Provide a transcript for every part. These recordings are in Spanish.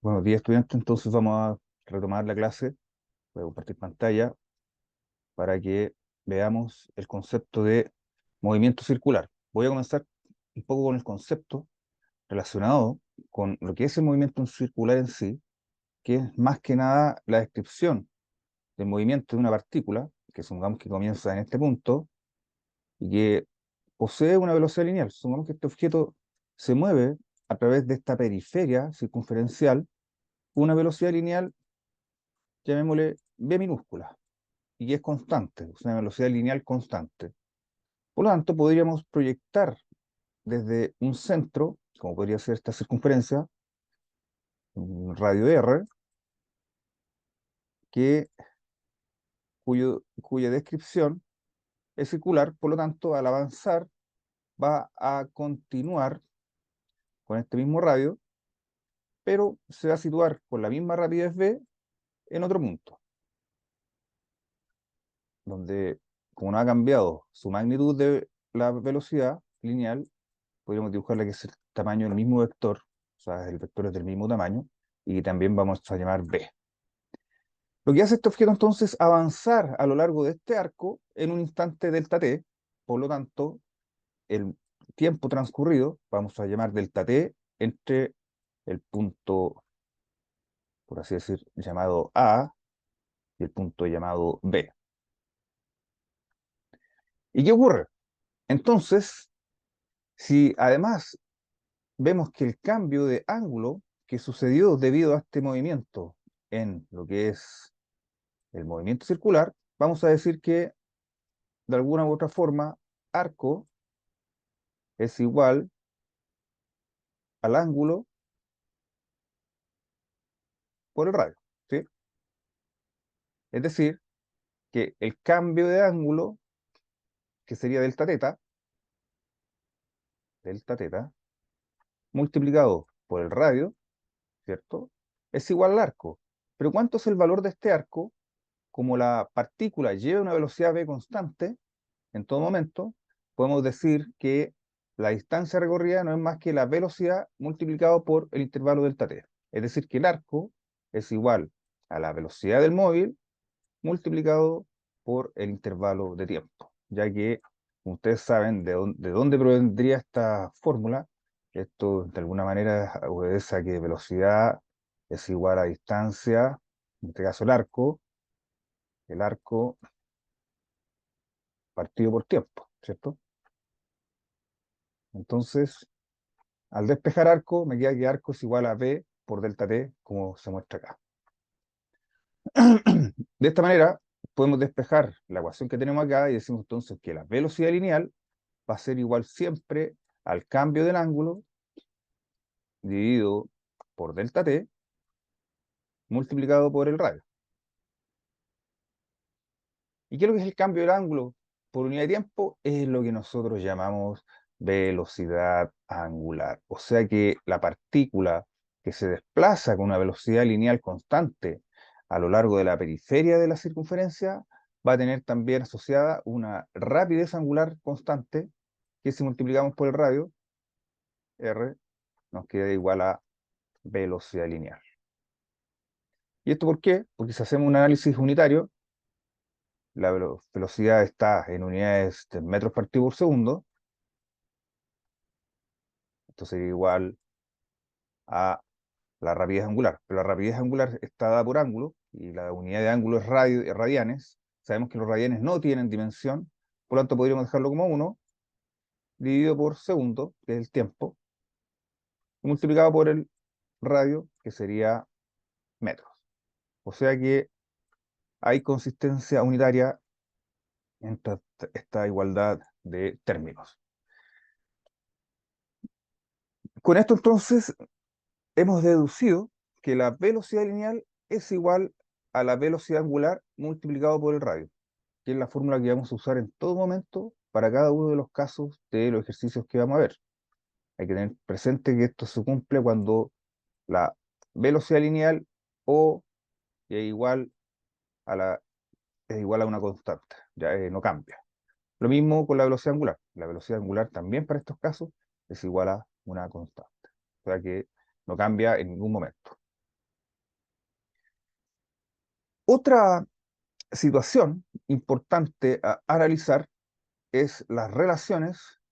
Buenos días, estudiantes. Entonces vamos a retomar la clase. Voy a compartir pantalla para que veamos el concepto de movimiento circular. Voy a comenzar un poco con el concepto relacionado con lo que es el movimiento circular en sí, que es más que nada la descripción del movimiento de una partícula, que supongamos que comienza en este punto y que posee una velocidad lineal. Supongamos que este objeto se mueve a través de esta periferia circunferencial, una velocidad lineal, llamémosle b minúscula, y que es constante, es una velocidad lineal constante. Por lo tanto, podríamos proyectar desde un centro, como podría ser esta circunferencia, un radio r, cuya descripción es circular. Por lo tanto, al avanzar va a continuar con este mismo radio, pero se va a situar con la misma rapidez v en otro punto, donde, como no ha cambiado su magnitud de la velocidad lineal, podríamos dibujarla que es el tamaño del mismo vector, o sea, el vector es del mismo tamaño, y también vamos a llamar B. Lo que hace este objeto entonces es avanzar a lo largo de este arco en un instante delta t. Por lo tanto, el tiempo transcurrido vamos a llamar delta t entre el punto, por así decir, llamado A y el punto llamado B. ¿Y qué ocurre? Entonces, si además vemos que el cambio de ángulo que sucedió debido a este movimiento en lo que es el movimiento circular, vamos a decir que de alguna u otra forma arco es igual al ángulo por el radio, ¿sí? Es decir, que el cambio de ángulo, que sería delta teta, multiplicado por el radio, ¿cierto? Es igual al arco. Pero ¿cuánto es el valor de este arco? Como la partícula lleva una velocidad v constante en todo momento, podemos decir que la distancia recorrida no es más que la velocidad multiplicado por el intervalo delta t. Es decir, que el arco es igual a la velocidad del móvil multiplicado por el intervalo de tiempo, ya que, como ustedes saben, de dónde provendría esta fórmula. Esto de alguna manera obedece a que velocidad es igual a distancia, en este caso el arco partido por tiempo, ¿cierto? Entonces, al despejar arco, me queda que arco es igual a B por delta t, como se muestra acá. De esta manera, podemos despejar la ecuación que tenemos acá y decimos entonces que la velocidad lineal va a ser igual siempre al cambio del ángulo dividido por delta t multiplicado por el radio. ¿Y qué es lo que es el cambio del ángulo por unidad de tiempo? Es lo que nosotros llamamos velocidad angular. O sea que la partícula que se desplaza con una velocidad lineal constante a lo largo de la periferia de la circunferencia va a tener también asociada una rapidez angular constante que, si multiplicamos por el radio, r, nos queda igual a velocidad lineal. ¿Y esto por qué? Porque si hacemos un análisis unitario, la velocidad está en unidades de metros partido por segundo. Esto sería igual a la rapidez angular. Pero la rapidez angular está dada por ángulo, y la unidad de ángulo es radianes. Sabemos que los radianes no tienen dimensión, por lo tanto podríamos dejarlo como 1, dividido por segundo, que es el tiempo, y multiplicado por el radio, que sería metros. O sea que hay consistencia unitaria en esta igualdad de términos. Con esto entonces hemos deducido que la velocidad lineal es igual a la velocidad angular multiplicado por el radio, que es la fórmula que vamos a usar en todo momento para cada uno de los casos de los ejercicios que vamos a ver. Hay que tener presente que esto se cumple cuando la velocidad lineal o es igual a una constante, ya no cambia. Lo mismo con la velocidad angular. La velocidad angular también para estos casos es igual a una constante. O sea que no cambia en ningún momento. Otra situación importante a analizar es las relaciones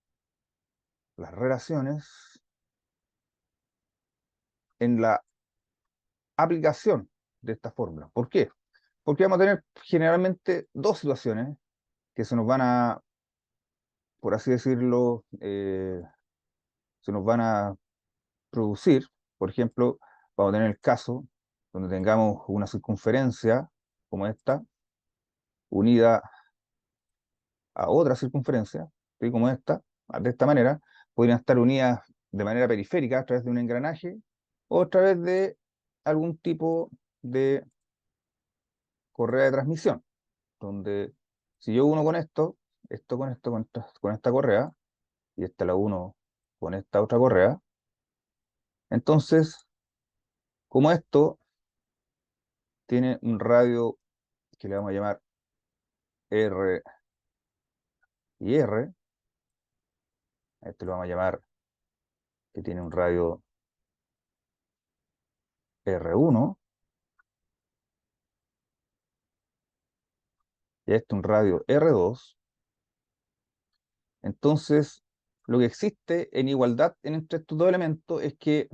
en la aplicación de esta fórmula. ¿Por qué? Porque vamos a tener generalmente dos situaciones que se nos van a, por así decirlo, se nos van a producir. Por ejemplo, vamos a tener el caso donde tengamos una circunferencia como esta, unida a otra circunferencia, ¿sí? Como esta, de esta manera, podrían estar unidas de manera periférica a través de un engranaje o a través de algún tipo de correa de transmisión, donde si yo uno con esto con esta correa, y esta la uno con esta otra correa, entonces, como esto tiene un radio que le vamos a llamar R y R, a este lo vamos a llamar que tiene un radio R1, y a este un radio R2, entonces lo que existe en igualdad entre estos dos elementos es que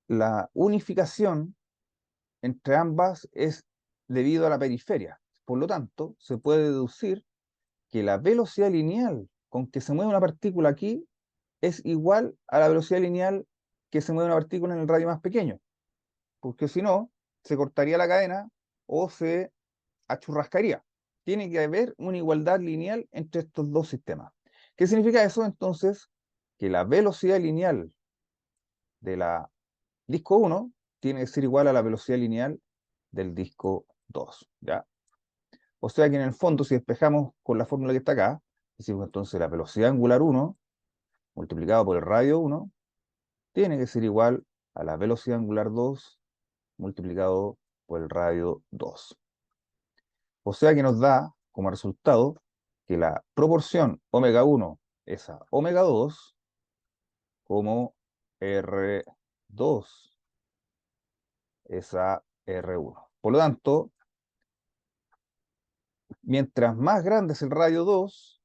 la unificación entre ambas es debido a la periferia. Por lo tanto, se puede deducir que la velocidad lineal con que se mueve una partícula aquí es igual a la velocidad lineal que se mueve una partícula en el radio más pequeño, porque si no, se cortaría la cadena o se achurrascaría. Tiene que haber una igualdad lineal entre estos dos sistemas. ¿Qué significa eso? Entonces, que la velocidad lineal de la disco 1 tiene que ser igual a la velocidad lineal del disco 2, ¿ya? O sea que en el fondo, si despejamos con la fórmula que está acá, decimos entonces la velocidad angular 1 multiplicado por el radio 1 tiene que ser igual a la velocidad angular 2 multiplicado por el radio 2. O sea que nos da como resultado que la proporción omega 1 es a omega 2 como R2 es a R1. Por lo tanto, mientras más grande es el radio 2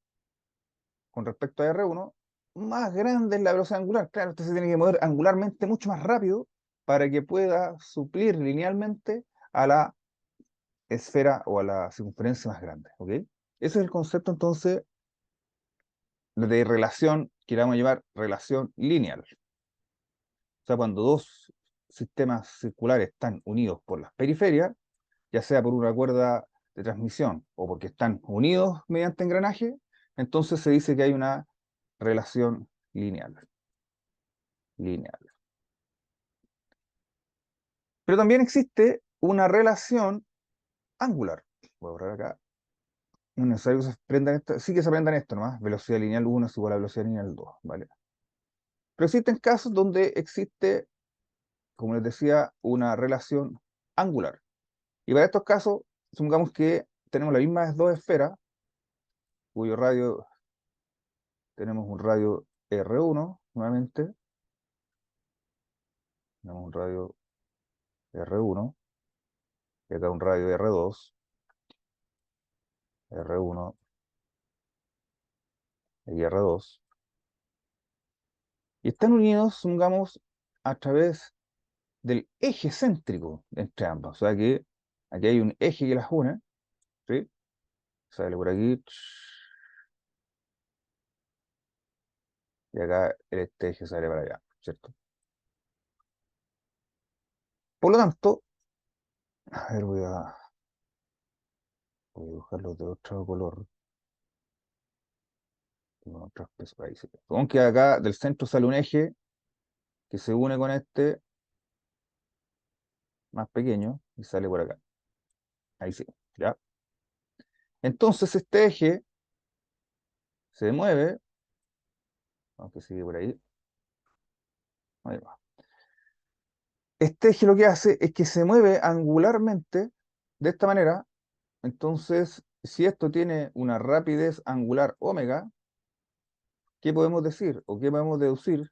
con respecto a R1, más grande es la velocidad angular. Claro, usted se tiene que mover angularmente mucho más rápido para que pueda suplir linealmente a la esfera o a la circunferencia más grande. ¿Ok? Ese es el concepto entonces de relación que le vamos a llamar relación lineal. O sea, cuando dos sistemas circulares están unidos por las periferias, ya sea por una cuerda de transmisión o porque están unidos mediante engranaje, entonces se dice que hay una relación lineal. Lineal. Pero también existe una relación angular. Voy a borrar acá. No es necesario que se aprendan esto, sí que se aprendan esto nomás. Velocidad lineal 1 es igual a velocidad lineal 2, ¿vale? Pero existen casos donde existe, como les decía, una relación angular. Y para estos casos, supongamos que tenemos las mismas dos esferas, cuyo radio, tenemos un radio R1, nuevamente, tenemos un radio R1, y acá un radio R2, R1 y R2, y están unidos, supongamos, a través del eje céntrico entre ambas. O sea que aquí hay un eje que las une, ¿sí? Sale por aquí, y acá este eje sale para allá, ¿cierto? Por lo tanto, a ver, voy a dibujarlo de otro color, con otro espeso, ahí sí. Aunque acá del centro sale un eje que se une con este más pequeño y sale por acá. Ahí sí, ¿ya? Entonces este eje se mueve, aunque sigue por ahí, ahí va. Este eje lo que hace es que se mueve angularmente de esta manera. Entonces, si esto tiene una rapidez angular omega, ¿qué podemos decir o qué podemos deducir?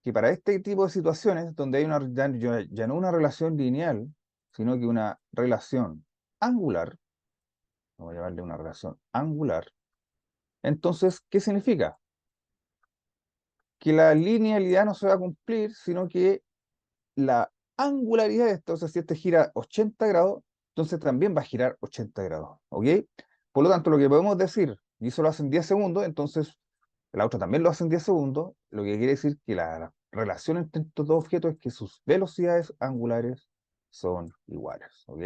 Que para este tipo de situaciones, donde hay ya no una relación lineal, sino que una relación angular, vamos a llamarle una relación angular. Entonces, ¿qué significa? Que la linealidad no se va a cumplir, sino que la angularidad de esto, o sea, si este gira 80 grados, entonces también va a girar 80 grados, ¿ok? Por lo tanto, lo que podemos decir, y eso lo hacen 10 segundos, entonces la otra también lo hace en 10 segundos, lo que quiere decir que la relación entre estos dos objetos es que sus velocidades angulares son iguales, ¿ok?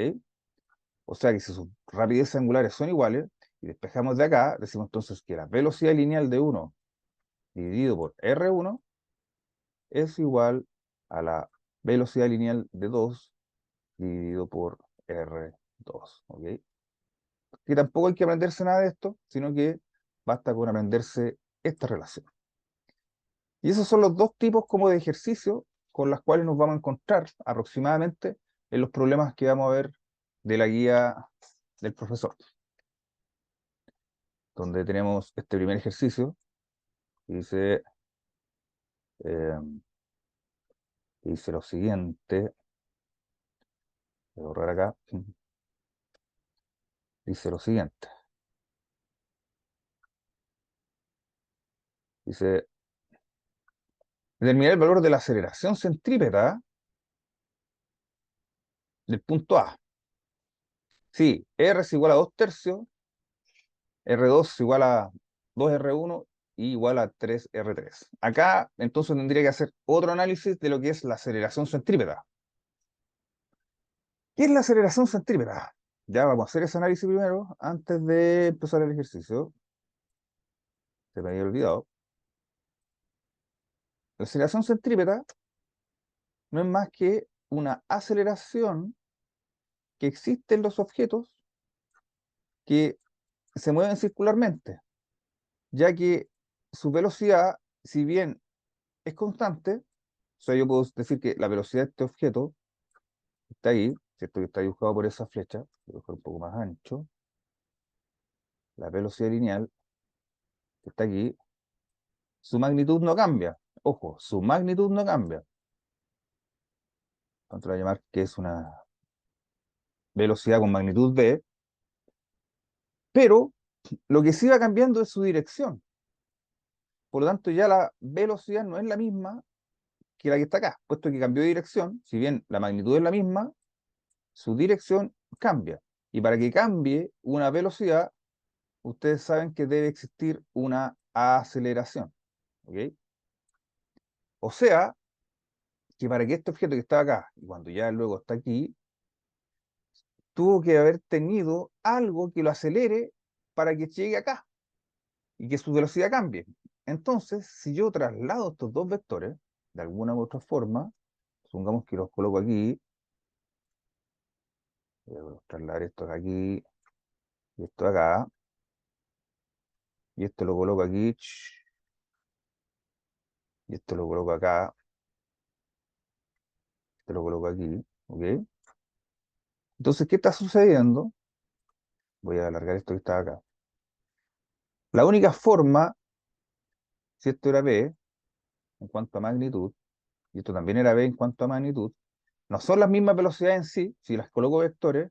O sea que si sus rapideces angulares son iguales, y despejamos de acá, decimos entonces que la velocidad lineal de uno dividido por R1 es igual a la velocidad lineal de 2 dividido por R2, ¿ok? Que tampoco hay que aprenderse nada de esto, sino que basta con aprenderse esta relación. Y esos son los dos tipos como de ejercicios con los cuales nos vamos a encontrar aproximadamente en los problemas que vamos a ver de la guía del profesor, donde tenemos este primer ejercicio, que eh, dice lo siguiente, voy a borrar acá, dice lo siguiente, dice, determinar el valor de la aceleración centrípeta del punto A. Sí, R es igual a 2 tercios, R2 es igual a 2R1 y igual a 3R3. Acá entonces tendría que hacer otro análisis de lo que es la aceleración centrípeta. ¿Qué es la aceleración centrípeta? Ya vamos a hacer ese análisis primero antes de empezar el ejercicio. Se me había olvidado. La aceleración centrípeta no es más que una aceleración que existe en los objetos que se mueven circularmente, ya que su velocidad, si bien es constante, o sea, yo puedo decir que la velocidad de este objeto está ahí, ¿cierto? Que está dibujado por esa flecha, voy a dibujar un poco más ancho, la velocidad lineal que está aquí, su magnitud no cambia, ojo, su magnitud no cambia. Entonces voy a llamar que es una velocidad con magnitud v, pero lo que sí va cambiando es su dirección. Por lo tanto, ya la velocidad no es la misma que la que está acá, puesto que cambió de dirección, si bien la magnitud es la misma, su dirección cambia. Y para que cambie una velocidad, ustedes saben que debe existir una aceleración, ¿ok? O sea, que para que este objeto que estaba acá, y cuando ya luego está aquí, tuvo que haber tenido algo que lo acelere para que llegue acá y que su velocidad cambie. Entonces, si yo traslado estos dos vectores, de alguna u otra forma, supongamos que los coloco aquí, voy a trasladar esto aquí y esto acá, y esto lo coloco aquí, y esto lo coloco acá, esto lo coloco aquí, ¿ok? Entonces, ¿qué está sucediendo? Voy a alargar esto que está acá. La única forma, si esto era B en cuanto a magnitud, y esto también era B en cuanto a magnitud, no son las mismas velocidades en sí, si las coloco vectores,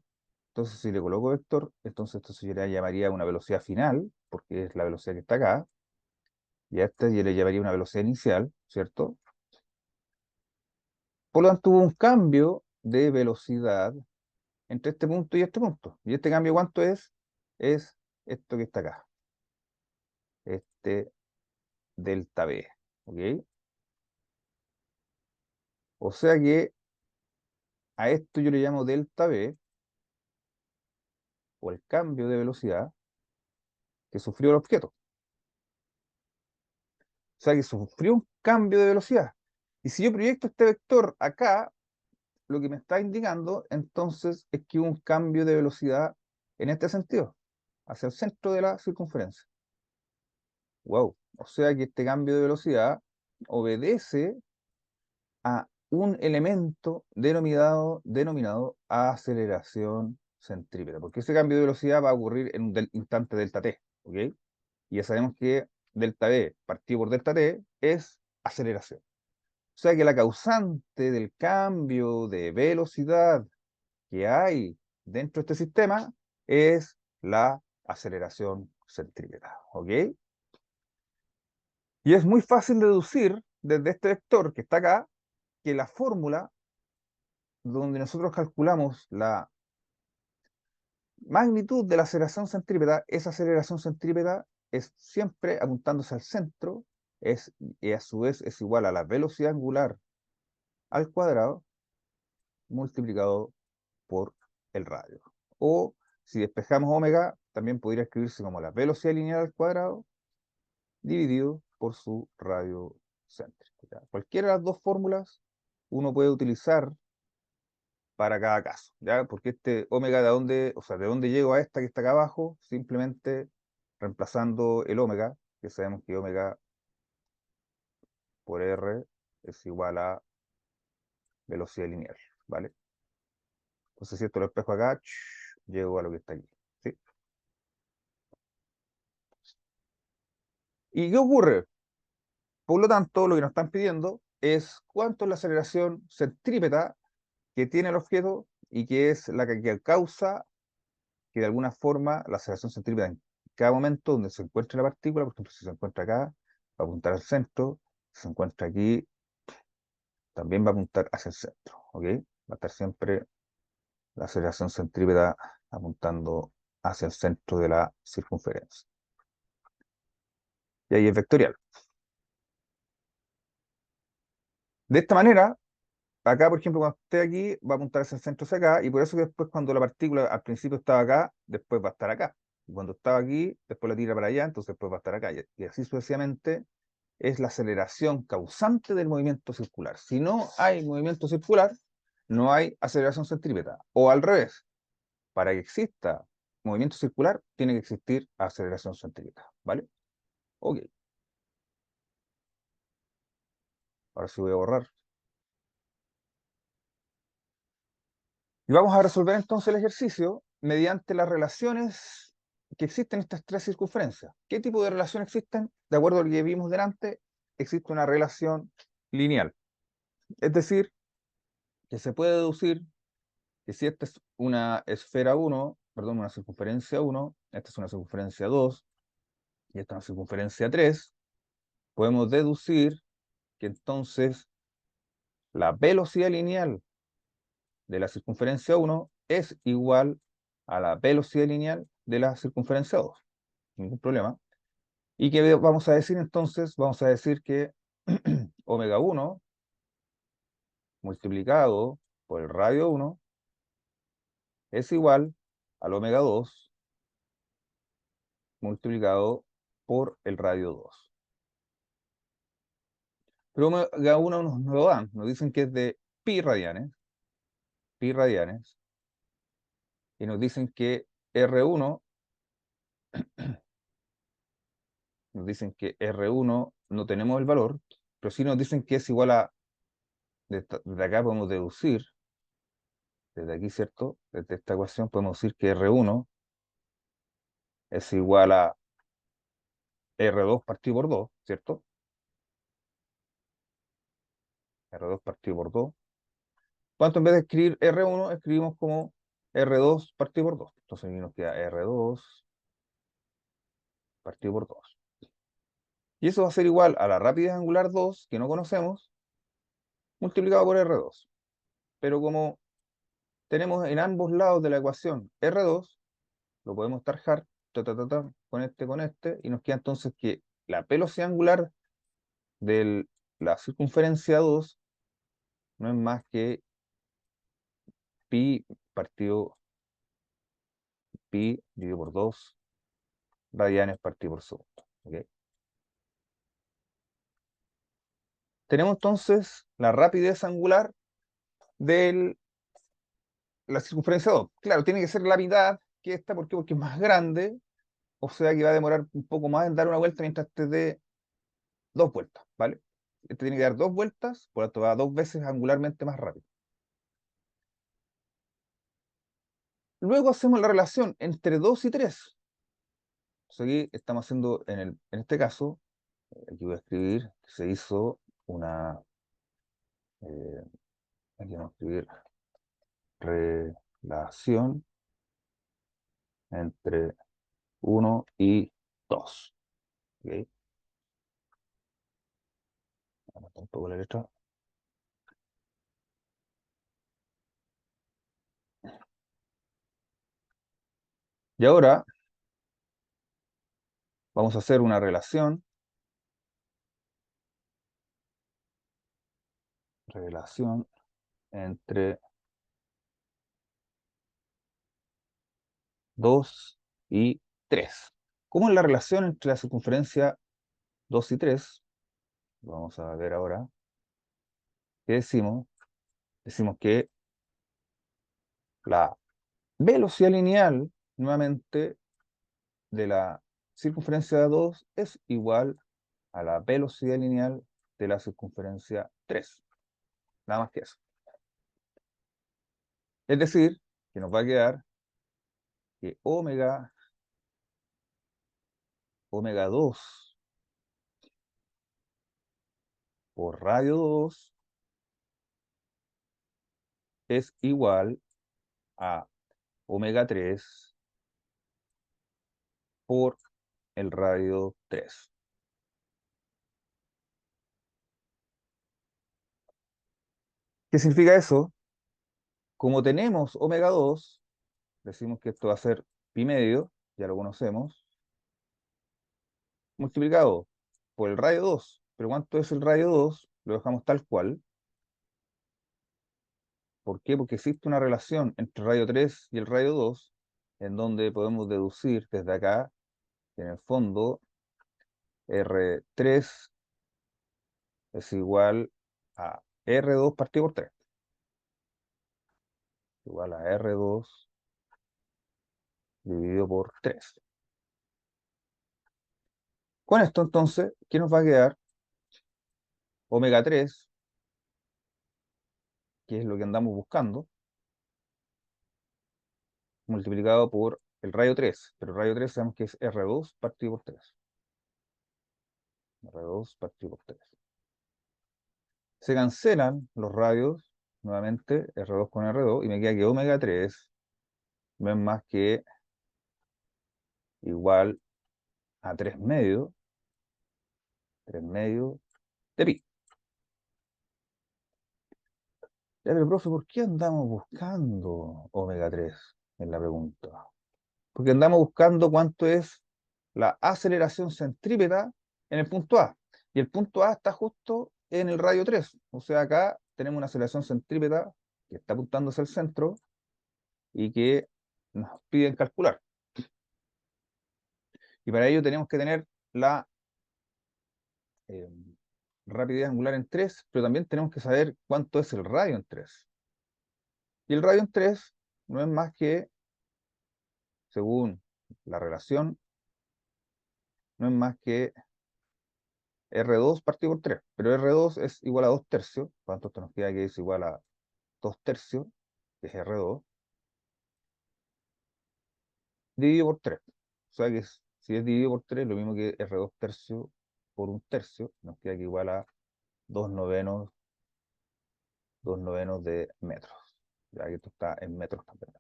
entonces si le coloco vector, entonces esto se le llamaría una velocidad final, porque es la velocidad que está acá, y a esta yo le llamaría una velocidad inicial, ¿cierto? Por lo tanto, hubo un cambio de velocidad entre este punto y este punto. ¿Y este cambio cuánto es? Es esto que está acá, este delta V, ¿ok? O sea que a esto yo le llamo delta V, o el cambio de velocidad que sufrió el objeto. O sea que sufrió un cambio de velocidad. Y si yo proyecto este vector acá, lo que me está indicando entonces es que hubo un cambio de velocidad en este sentido, hacia el centro de la circunferencia. Wow. O sea que este cambio de velocidad obedece a un elemento denominado aceleración centrípeta, porque ese cambio de velocidad va a ocurrir en un instante delta t, ¿ok? Y ya sabemos que delta v partido por delta t es aceleración. O sea que la causante del cambio de velocidad que hay dentro de este sistema es la aceleración centrípeta, ¿ok? Y es muy fácil deducir desde este vector que está acá, que la fórmula donde nosotros calculamos la magnitud de la aceleración centrípeta, esa aceleración centrípeta es siempre apuntándose al centro, y a su vez es igual a la velocidad angular al cuadrado multiplicado por el radio. O si despejamos omega, también podría escribirse como la velocidad lineal al cuadrado dividido por su radio céntrico. ¿Ya? Cualquiera de las dos fórmulas uno puede utilizar para cada caso, ¿ya? Porque este omega de dónde, o sea, de dónde llego a esta que está acá abajo, simplemente reemplazando el omega, que sabemos que omega por R es igual a velocidad lineal, ¿vale? Entonces, si esto lo espejo acá, llego a lo que está aquí, ¿sí? ¿Y qué ocurre? Por lo tanto, lo que nos están pidiendo es cuánto es la aceleración centrípeta que tiene el objeto y que es la que causa que de alguna forma la aceleración centrípeta en cada momento donde se encuentre la partícula, por ejemplo, si se encuentra acá, va a apuntar al centro, si se encuentra aquí, también va a apuntar hacia el centro, ¿ok? Va a estar siempre la aceleración centrípeta apuntando hacia el centro de la circunferencia. Y ahí es vectorial. De esta manera, acá, por ejemplo, cuando esté aquí, va a apuntar hacia el centro hacia acá, y por eso que después cuando la partícula al principio estaba acá, después va a estar acá. Y cuando estaba aquí, después la tira para allá, entonces después va a estar acá. Y así sucesivamente es la aceleración causante del movimiento circular. Si no hay movimiento circular, no hay aceleración centrípeta. O al revés, para que exista movimiento circular, tiene que existir aceleración centrípeta. ¿Vale? Ok. Ahora sí voy a borrar. Y vamos a resolver entonces el ejercicio mediante las relaciones que existen en estas tres circunferencias. ¿Qué tipo de relación existen? De acuerdo a lo que vimos delante, existe una relación lineal. Es decir, que se puede deducir que si esta es una esfera 1, perdón, una circunferencia 1, esta es una circunferencia 2 y esta es una circunferencia 3, podemos deducir que entonces la velocidad lineal de la circunferencia 1 es igual a la velocidad lineal de la circunferencia 2. Ningún problema. ¿Y qué vamos a decir entonces? Vamos a decir que omega 1 multiplicado por el radio 1 es igual al omega 2 multiplicado por el radio 2. Pero omega 1 nos lo dan, nos dicen que es de pi radianes, y nos dicen que R1, nos dicen que R1 no tenemos el valor, pero sí nos dicen que es igual a, desde acá podemos deducir, desde aquí, ¿cierto? Desde esta ecuación podemos decir que R1 es igual a R2 partido por 2, ¿cierto? R2 partido por 2. ¿Cuánto en vez de escribir R1, escribimos como R2 partido por 2? Entonces aquí nos queda R2 partido por 2. Y eso va a ser igual a la rapidez angular 2, que no conocemos, multiplicado por R2. Pero como tenemos en ambos lados de la ecuación R2, lo podemos tarjar con este, y nos queda entonces que la velocidad angular de la circunferencia 2 no es más que pi partido pi dividido por 2 radianes partido por segundo. ¿Ok? Tenemos entonces la rapidez angular de la circunferencia 2. Claro, tiene que ser la mitad que esta, ¿por qué? Porque es más grande, o sea que va a demorar un poco más en dar una vuelta mientras te dé dos vueltas, ¿vale? Este tiene que dar dos vueltas, por lo tanto va dos veces angularmente más rápido. Luego hacemos la relación entre 2 y 3. Entonces aquí estamos haciendo, en este caso, aquí voy a escribir que se hizo una, aquí vamos a escribir la acción entre 1 y 2. ¿Ok? Vamos a un poco la letra. Y ahora vamos a hacer una relación entre 2 y 3. ¿Cómo es la relación entre la circunferencia 2 y 3? Vamos a ver ahora. ¿Qué decimos? Decimos que la velocidad lineal, nuevamente, de la circunferencia 2 es igual a la velocidad lineal de la circunferencia 3. Nada más que eso. Es decir, que nos va a quedar que omega 2 por radio 2 es igual a omega 3 por el radio 3. ¿Qué significa eso? Como tenemos omega 2, decimos que esto va a ser pi medio, ya lo conocemos, multiplicado por el radio 2. Pero ¿cuánto es el radio 2? Lo dejamos tal cual. ¿Por qué? Porque existe una relación entre el radio 3 y el radio 2, en donde podemos deducir desde acá que en el fondo R3 es igual a R2 partido por 3. Igual a R2 dividido por 3. Con esto entonces, ¿qué nos va a quedar? Omega 3, que es lo que andamos buscando, multiplicado por el radio 3. Pero el radio 3 sabemos que es R2 partido por 3. R2 partido por 3. Se cancelan los radios, nuevamente, R2 con R2, y me queda que omega 3 no es más que igual a 3 medios de pi. Ya, pero profe, ¿por qué andamos buscando omega 3 en la pregunta? Porque andamos buscando cuánto es la aceleración centrípeta en el punto A. Y el punto A está justo en el radio 3. O sea, acá tenemos una aceleración centrípeta que está apuntando hacia el centro y que nos piden calcular. Y para ello tenemos que tener la eh, rapidez angular en 3, pero también tenemos que saber cuánto es el radio en 3. Y el radio en 3 no es más que, según la relación, no es más que R2 partido por 3. Pero R2 es igual a 2 tercios. ¿Cuánto esto nos queda que es igual a 2 tercios? Que es R2, dividido por 3. O sea que si es dividido por 3, lo mismo que R2 tercio por 1 tercio, nos queda que igual a 2 novenos, 2 novenos de metros. Ya que esto está en metros también.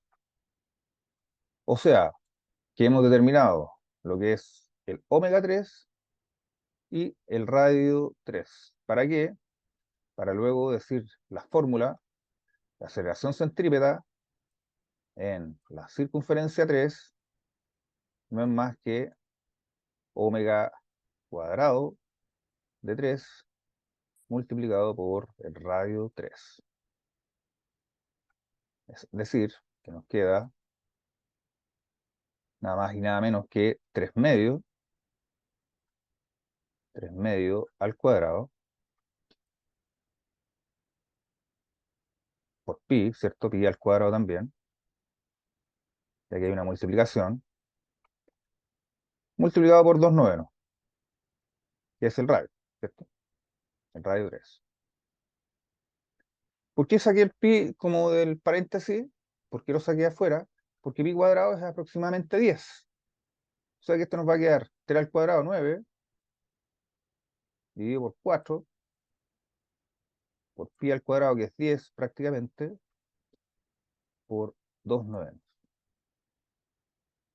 O sea, que hemos determinado lo que es el omega 3 y el radio 3. ¿Para qué? Para luego decir la fórmula de aceleración centrípeta en la circunferencia 3 no es más que omega cuadrado de 3 multiplicado por el radio 3. Es decir, que nos queda nada más y nada menos que 3 medios al cuadrado por pi, ¿cierto? Pi al cuadrado también, ya que hay una multiplicación, multiplicado por 2 novenos, que es el radio, ¿cierto? El radio 3. ¿Por qué saqué el pi como del paréntesis? ¿Por qué lo saqué afuera? Porque pi cuadrado es aproximadamente 10. O sea que esto nos va a quedar 3 al cuadrado 9, dividido por 4, por pi al cuadrado, que es 10 prácticamente, por 2/9.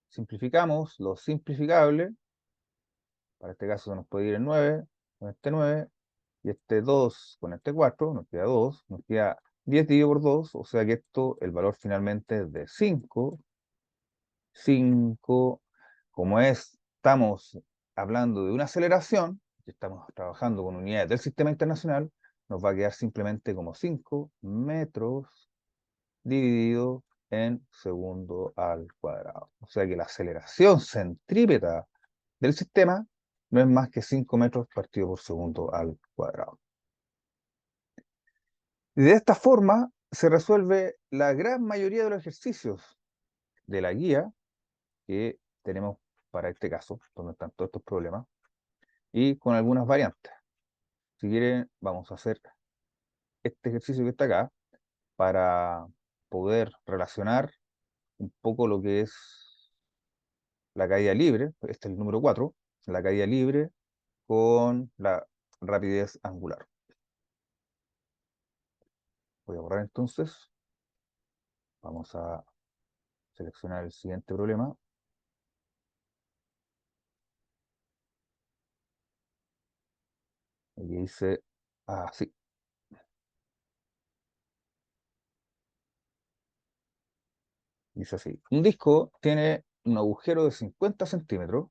Simplificamos lo simplificable. Para este caso se nos puede ir el 9 con este 9, y este 2 con este 4, nos queda 2, nos queda 10 dividido por 2, o sea que esto, el valor finalmente es de 5. 5, como estamos hablando de una aceleración, y estamos trabajando con unidades del sistema internacional, nos va a quedar simplemente como 5 metros dividido en segundo al cuadrado. O sea que la aceleración centrípeta del sistema no es más que 5 metros partido por segundo al cuadrado. Y de esta forma se resuelve la gran mayoría de los ejercicios de la guía que tenemos para este caso, donde están todos estos problemas, y con algunas variantes. Si quieren, vamos a hacer este ejercicio que está acá para poder relacionar un poco lo que es la caída libre, este es el número 4, la caída libre con la rapidez angular. Voy a borrar entonces, vamos a seleccionar el siguiente problema. Y dice así, dice así. Un disco tiene un agujero de 50 centímetros.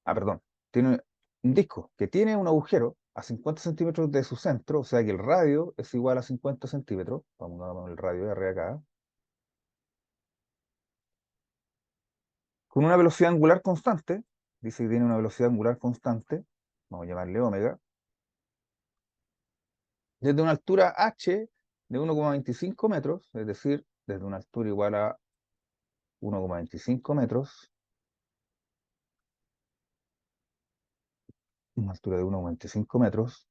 Perdón, tiene un disco que tiene un agujero a 50 centímetros de su centro, o sea que el radio es igual a 50 centímetros. Vamos a poner el radio de arriba acá. Con una velocidad angular constante, dice que tiene una velocidad angular constante, vamos a llamarle omega, desde una altura h de 1,25 metros, es decir, desde una altura igual a 1,25 metros, una altura de 1,25 metros,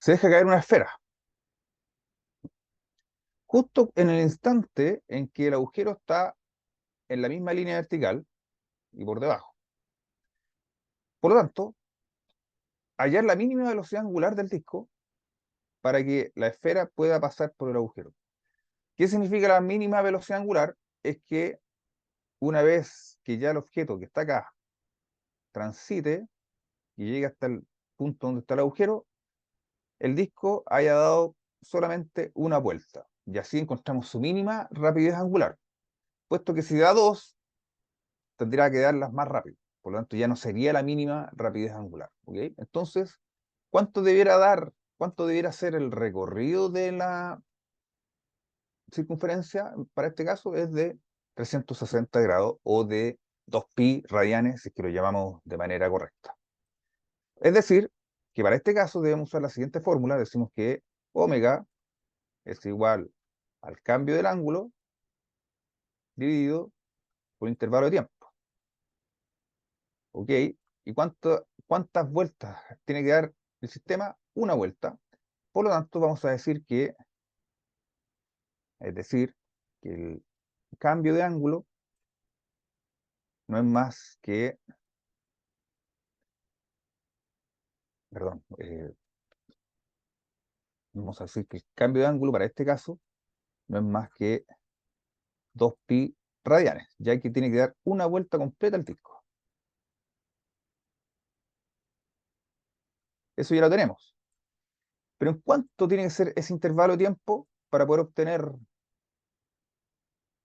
se deja caer una esfera. Justo en el instante en que el agujero está en la misma línea vertical y por debajo. Por lo tanto, hallar la mínima velocidad angular del disco para que la esfera pueda pasar por el agujero. ¿Qué significa la mínima velocidad angular? Es que una vez que ya el objeto que está acá transite y llegue hasta el punto donde está el agujero, el disco haya dado solamente una vuelta. Y así encontramos su mínima rapidez angular. Puesto que si da dos, tendría que darlas más rápido. Por lo tanto, ya no sería la mínima rapidez angular. ¿Ok? Entonces, ¿cuánto debiera dar? ¿Cuánto debiera ser el recorrido de la circunferencia? Para este caso es de 360 grados o de 2pi radianes, si es que lo llamamos de manera correcta. Es decir, que para este caso debemos usar la siguiente fórmula. Decimos que omega es igual al cambio del ángulo dividido por el intervalo de tiempo. ¿Ok? ¿Y cuántas vueltas tiene que dar el sistema? Una vuelta. Por lo tanto, vamos a decir que, es decir, que el cambio de ángulo no es más que, perdón, vamos a decir que el cambio de ángulo para este caso no es más que 2pi radianes, ya que tiene que dar una vuelta completa al disco. Eso ya lo tenemos. Pero ¿en cuánto tiene que ser ese intervalo de tiempo para poder obtener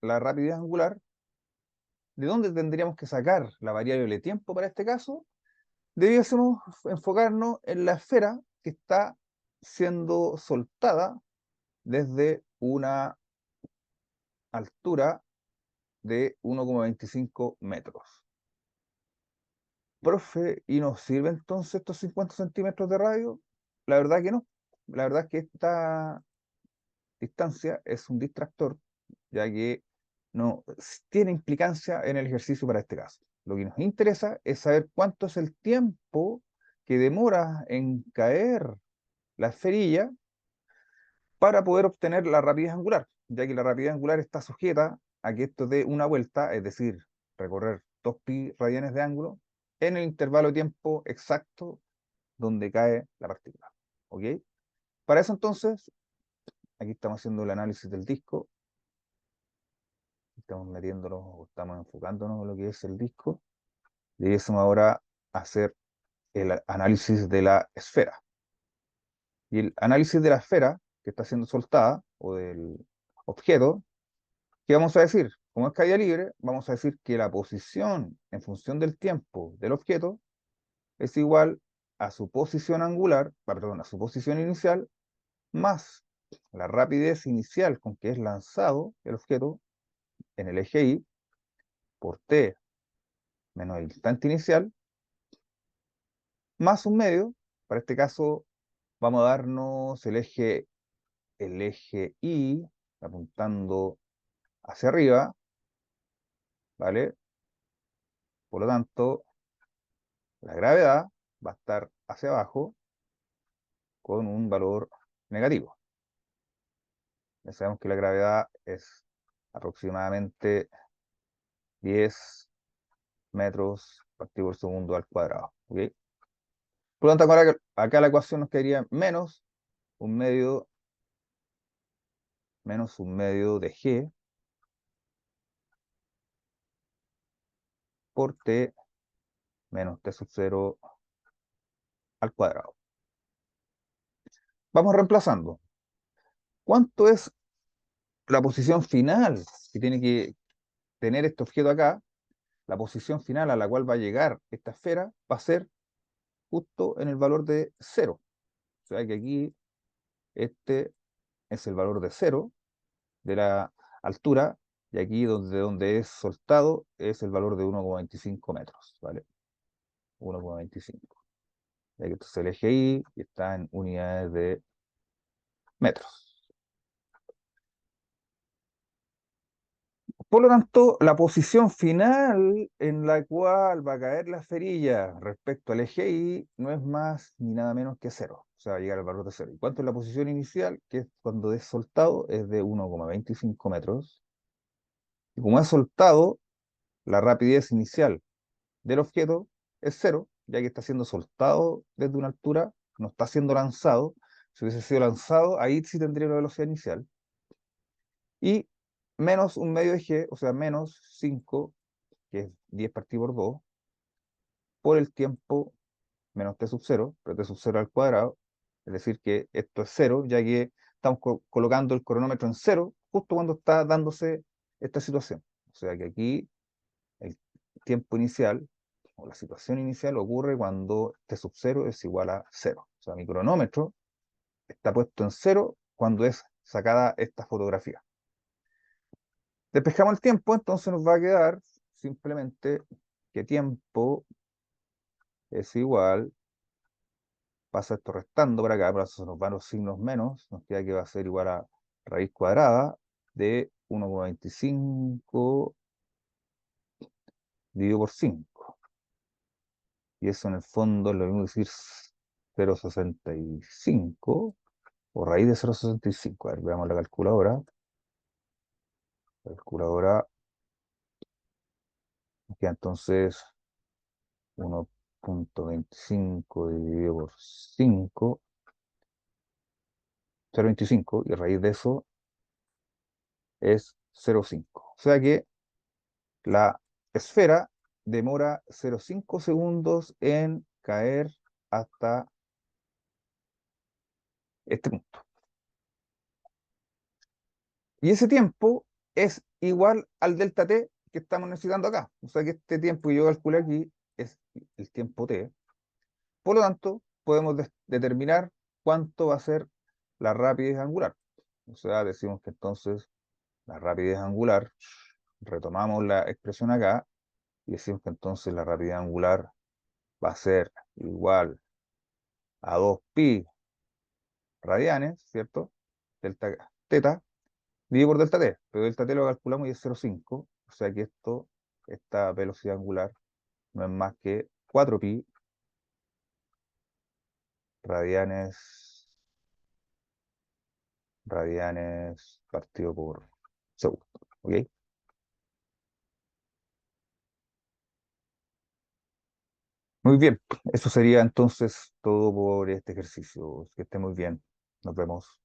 la rapidez angular? ¿De dónde tendríamos que sacar la variable tiempo para este caso? Debiésemos enfocarnos en la esfera que está siendo soltada desde una altura de 1,25 metros. Profe, ¿y nos sirve entonces estos 50 centímetros de radio? La verdad que no. La verdad es que esta distancia es un distractor, ya que no tiene implicancia en el ejercicio para este caso. Lo que nos interesa es saber cuánto es el tiempo que demora en caer la esferilla para poder obtener la rapidez angular, ya que la rapidez angular está sujeta a que esto dé una vuelta, es decir, recorrer 2pi radianes de ángulo en el intervalo de tiempo exacto donde cae la partícula. ¿Ok? Para eso entonces aquí estamos haciendo el análisis del disco, estamos metiéndonos, o estamos enfocándonos en lo que es el disco, y debiésemos ahora hacer el análisis de la esfera. Y el análisis de la esfera que está siendo soltada, o del objeto, ¿qué vamos a decir? Como es caída libre, vamos a decir que la posición en función del tiempo del objeto es igual a su posición angular, perdón, a su posición inicial, más la rapidez inicial con que es lanzado el objeto en el eje Y por t menos el instante inicial, más un medio. Para este caso vamos a darnos el eje Y apuntando hacia arriba, ¿vale? Por lo tanto, la gravedad va a estar hacia abajo con un valor negativo. Ya sabemos que la gravedad es aproximadamente 10 metros partido por segundo al cuadrado. ¿Ok? Por lo tanto, acá la ecuación nos quedaría un medio, menos un medio de g por t menos t sub 0 al cuadrado. Vamos reemplazando. ¿Cuánto es la posición final que tiene que tener este objeto acá? La posición final a la cual va a llegar esta esfera va a ser justo en el valor de 0. O sea que aquí este es el valor de 0 de la altura, y aquí donde es soltado es el valor de 1,25 metros, ¿vale? 1,25. Ya que esto es el eje Y y está en unidades de metros. Por lo tanto, la posición final en la cual va a caer la esferilla respecto al eje Y no es más ni nada menos que 0. O sea, va a llegar al valor de 0. ¿Y cuánto es la posición inicial? Que es cuando es soltado, es de 1,25 metros. Y como es soltado, la rapidez inicial del objeto es 0, ya que está siendo soltado desde una altura, no está siendo lanzado. Si hubiese sido lanzado, ahí sí tendría una velocidad inicial. Y menos un medio de g, o sea, menos 5, que es 10 partido por 2, por el tiempo menos t sub 0, pero t sub 0 al cuadrado, es decir, que esto es 0, ya que estamos colocando el cronómetro en 0 justo cuando está dándose esta situación. O sea que aquí el tiempo inicial, o la situación inicial, ocurre cuando t sub 0 es igual a 0. O sea, mi cronómetro está puesto en 0 cuando es sacada esta fotografía. Despejamos el tiempo, entonces nos va a quedar simplemente que tiempo es igual, pasa esto restando para acá, pero eso nos van los signos menos, nos queda que va a ser igual a raíz cuadrada de 1,25 dividido por 5. Y eso en el fondo es lo mismo que decir 0,65 o raíz de 0,65. A ver, veamos la calculadora. La calculadora nos queda entonces 1,25 dividido por 5, 0,25, y raíz de eso es 0,5. O sea que la esfera demora 0,5 segundos en caer hasta este punto. Y ese tiempo es igual al delta t que estamos necesitando acá. O sea que este tiempo que yo calculé aquí es el tiempo t. Por lo tanto, podemos determinar cuánto va a ser la rapidez angular. O sea, decimos que entonces la rapidez angular, retomamos la expresión acá, y decimos que entonces la rapidez angular va a ser igual a 2pi radianes, ¿cierto? Delta teta, dividido por delta t, pero delta t lo calculamos y es 0,5, o sea que esta velocidad angular no es más que 4pi radianes, partido por segundo, ¿ok? Muy bien, eso sería entonces todo por este ejercicio. Que esté muy bien. Nos vemos.